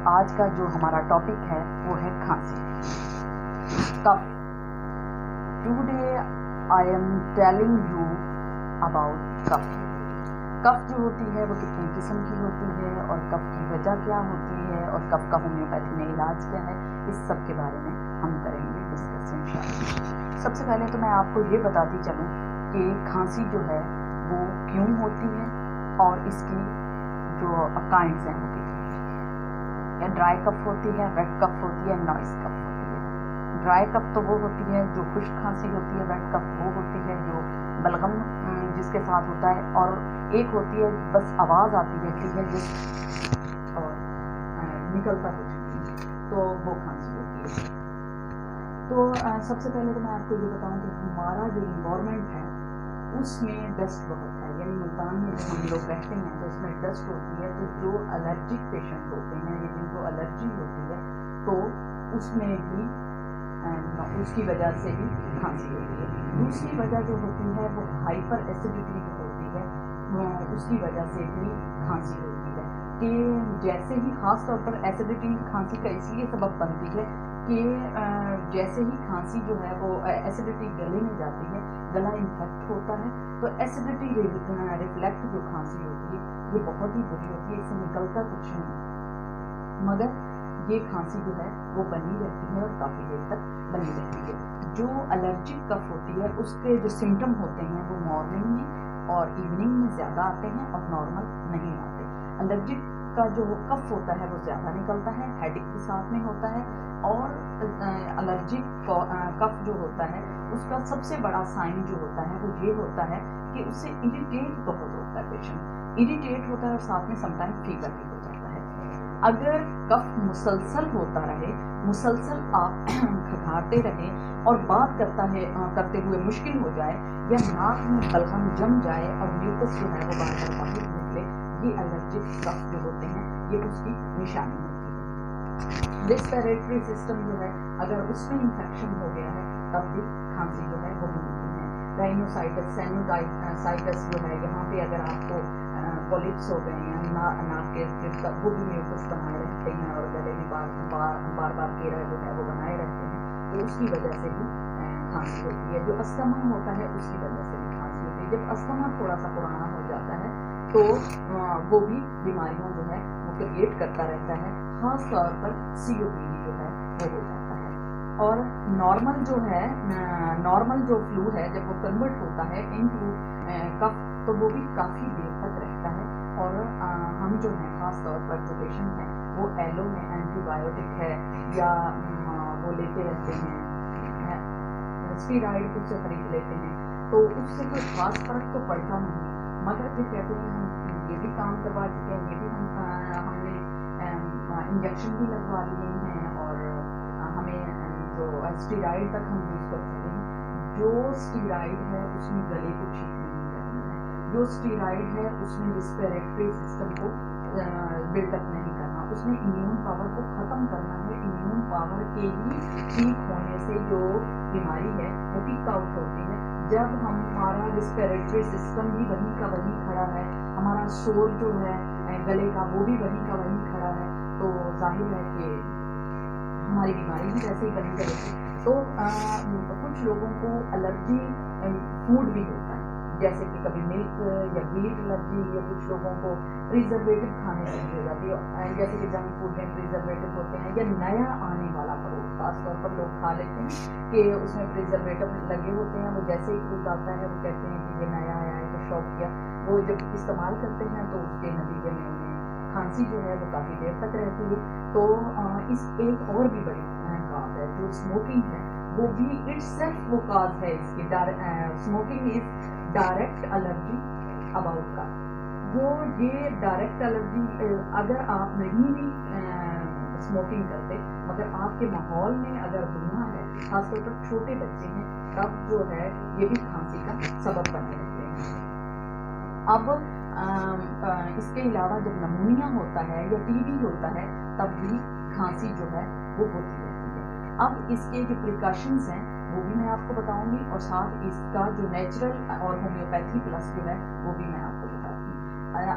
آج کا جو ہمارا ٹاپک ہے وہ ہے کھانسی، cough. Today I am telling you about cough. Cough جو ہوتی ہے وہ کتنے قسم کی ہوتی ہے اور کف کی وجہ کیا ہوتی ہے اور کف کا ہومیوپیتھی میں علاج کیا ہے، اس سب کے بارے میں ہم کریں گے ڈسکس انشاءاللہ۔ سب سے پہلے تو میں آپ کو یہ بتاتی چلوں کہ کھانسی جو ہے وہ کیوں ہوتی ہے اور اس کی جو کائنڈز ہیں وہ کتنی ہیں۔ ڈرائی کف ہوتی ہے، ویٹ کف ہوتی ہے، نوائز کف ہوتی ہے۔ ڈرائی کف تو وہ ہوتی ہے جو خشک کھانسی ہوتی ہے، ویٹ کف وہ ہوتی ہے جو بلغم جس کے ساتھ ہوتا ہے، اور ایک ہوتی ہے بس آواز آتی رہتی ہے جس اور نکلتا کچھ نہیں، تو وہ کھانسی ہوتی ہے۔ تو سب سے پہلے تو میں آپ کو یہ بتاؤں کہ ہمارا جو انوائرمنٹ ہے اس میں ڈسٹ بہت ہے، یعنی ملتان میں جو ہم لوگ رہتے ہیں تو اس میں ڈسٹ ہوتی ہے، تو جو الرجک پیشنٹ ہوتے ہیں یا جن کو الرجی ہوتی ہے تو اس میں بھی اس کی وجہ سے بھی کھانسی ہوتی ہے۔ دوسری وجہ جو ہوتی ہے وہ ہائپر ایسیڈیٹی جو ہوتی ہے اس کی وجہ سے بھی کھانسی ہوتی ہے، کہ جیسے ہی خاص طور پر ایسیڈیٹی کھانسی کا اس لیے سبب بنتی ہے کہ جیسے ہی کھانسی جو ہے وہ ایسیڈیٹی گلے میں جاتی ہے، گلا انفیکٹ ہوتا ہے، تو ایسیڈیٹی ریفلیکٹ جو کھانسی ہوتی ہے یہ بہت ہی بری ہوتی ہے، اس سے نکلتا کچھ نہیں، مگر یہ کھانسی جو ہے وہ بنی رہتی ہے اور کافی دیر تک بنی رہتی ہے۔ جو الرجک کف ہوتی ہے اس کے جو سمٹم ہوتے ہیں وہ مارننگ میں اور ایوننگ میں زیادہ آتے ہیں اور نارمل نہیں آتے۔ الرجک کا جو کف ہوتا ہے وہ زیادہ نکلتا ہے، ہیڈک کے ساتھ میں ہوتا ہے، اور الرجک کف جو ہوتا ہے اس کا سب سے بڑا سائن جو ہوتا ہے وہ یہ ہوتا ہے کہ اس سے اریٹیٹ بہت ہوتا ہے، پیشنٹ اریٹیٹ ہوتا ہے اور ساتھ میں سم ٹائم فیور بھی ہو جاتا ہے۔ اگر کف مسلسل ہوتا رہے، مسلسل آپ کھکھاتے رہیں اور بات کرتے ہوئے مشکل ہو جائے، یا ناک میں بلغم جم جائے اور میوکس جو ہے وہ بار بار باہر نکلے، یہ الرجک کف جو ہوتے ہیں یہ اس کی نشانی ہوتی ہے۔ ریسپیریٹری سسٹم جو ہے اگر اس میں انفیکشن ہو گیا ہے تب بھی کھانسی جو ہے وہ ممکن ہے۔ رائنوسائٹس، سینوسائٹس جو ہے یہاں پہ اگر آپ کو پولیپس ہو گئے ہیں ناک کے وہ بھی میوکس بنائے رہتے ہیں اور گلے میں بار بار کیڑا جو ہے وہ بنائے رہتے ہیں، تو اس کی وجہ سے بھی کھانسی ہوتی ہے۔ جو استما ہوتا ہے اس کی وجہ سے بھی کھانسی ہوتی ہے۔ جب استما تھوڑا سا پرانا ہو جاتا ہے تو وہ بھی بیماریاں جو ہے وہ کریٹ کرتا رہتا ہے، خاص طور پر COPD جو ہے وہ ہو جاتا ہے۔ اور نارمل جو فلو ہے جب وہ کنورٹ ہوتا ہے انٹو کف تو وہ بھی کافی دیر تک رہتا ہے، اور ہم جو ہیں خاص طور پر جو پیشنٹ ہیں وہ ایلو میں اینٹی بایوٹک ہے یا وہ لیتے رہتے ہیں، اسٹیرائڈ کچھ سے خرید لیتے ہیں، تو اس سے کوئی خاص فرق تو پڑتا نہیں، مگر پھر کہتے ہیں ہم یہ بھی کام کروا چکے ہیں، یہ بھی ہم نے انجیکشن بھی لگوا لیے ہیں اور ہمیں جو اسٹیرائڈ تک ہم یوز کر چکے ہیں۔ جو اسٹیرائڈ ہے اس میں گلے کو ٹھیک نہیں کرنا ہے، جو اسٹیرائڈ ہے اس میں ریسپیریٹری سسٹم کو بلڈ اپ نہیں کرنا، اس میں امیون پاور کو ختم کرنا ہے۔ امیون پاور کے ہی ٹھیک ہونے سے جو بیماری ہے وہ پیک آؤٹ ہوتی ہے۔ جب ہمارا ریسپیریٹری سسٹم بھی وہیں کا وہیں کھڑا ہے، ہمارا شور جو ہے گلے کا وہ بھی وہیں کا وہیں کھڑا ہے، تو ظاہر ہے کہ ہماری بیماری بھی ویسے ہی بنی رہے گی۔ تو کچھ لوگوں کو الرجی فوڈ بھی ہوتا ہے، جیسے کہ کبھی ملک یا ویٹ الرجی، یا کچھ لوگوں کو پریزرویٹو کھانے سے بھی ہو جاتی ہے، جیسے کہ جنک فوڈ میں پریزرویٹو ہوتے ہیں، یا نیا آنے والا فروٹ خاص طور پر لوگ کھا لیتے ہیں کہ اس میں پریزرویٹو لگے ہوتے ہیں، وہ جیسے ہی فروٹ آتا ہے وہ کہتے ہیں کہ یہ نیا آیا ہے تو شوق کیا، وہ جب استعمال کرتے ہیں تو اس کے نتیجے میں انہیں کھانسی جو ہے وہ کافی دیر تک رہتی ہے۔ تو اس ایک اور بھی بڑی کاز ہے جو اسموکنگ ہے، وہ بھی اٹ سیلف وہ کاز ہے اس کی۔ Smoking is direct allergy about کا، وہ یہ ڈائریکٹ الرجی اگر آپ نہیں بھی اسموکنگ کرتے مگر آپ کے ماحول میں اگر دھواں ہے، خاص طور پر چھوٹے بچے ہیں، تب جو ہے یہ بھی کھانسی کا سبب بنے رہتے ہیں۔ اب اس کے علاوہ جب نمونیا ہوتا ہے یا TB ہوتا ہے تب بھی کھانسی جو ہے وہ ہوتی رہتی ہے۔ اب اس کے جو پریکاشنز ہیں وہ بھی میں آپ کو بتاؤں گی، اور ساتھ اس کا جو نیچرل اور ہومیوپیتھی پلس جو ہے وہ بھی میں آپ کو بتاؤں گی۔